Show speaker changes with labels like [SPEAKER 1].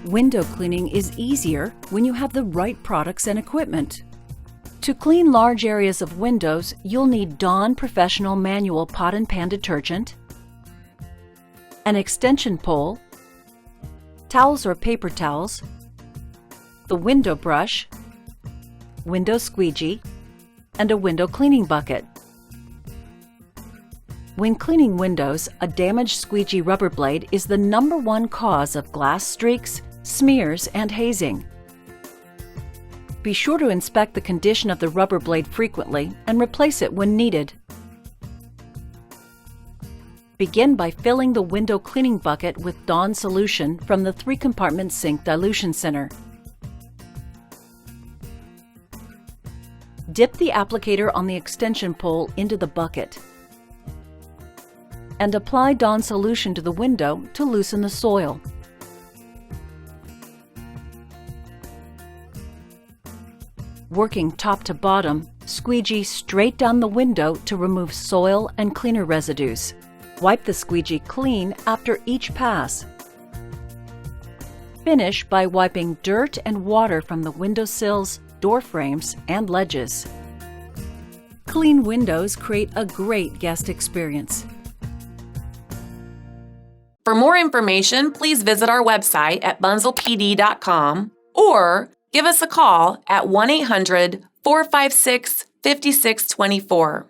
[SPEAKER 1] Window cleaning is easier when you have the right products and equipment. To clean large areas of windows, you'll need Dawn Professional Manual Pot and Pan Detergent, an extension pole, towels or paper towels, the window brush, window squeegee, and a window cleaning bucket. When cleaning windows, a damaged squeegee rubber blade is the #1 cause of glass streaks, smears, and hazing. Be sure to inspect the condition of the rubber blade frequently and replace it when needed. Begin by filling the window cleaning bucket with Dawn solution from the 3-compartment sink dilution center. Dip the applicator on the extension pole into the bucket and apply Dawn solution to the window to loosen the soil. Working top to bottom, squeegee straight down the window to remove soil and cleaner residues. Wipe the squeegee clean after each pass. Finish by wiping dirt and water from the windowsills, door frames, and ledges. Clean windows create a great guest experience.
[SPEAKER 2] For more information, please visit our website at bunzlpd.com or give us a call at 1-800-456-5624.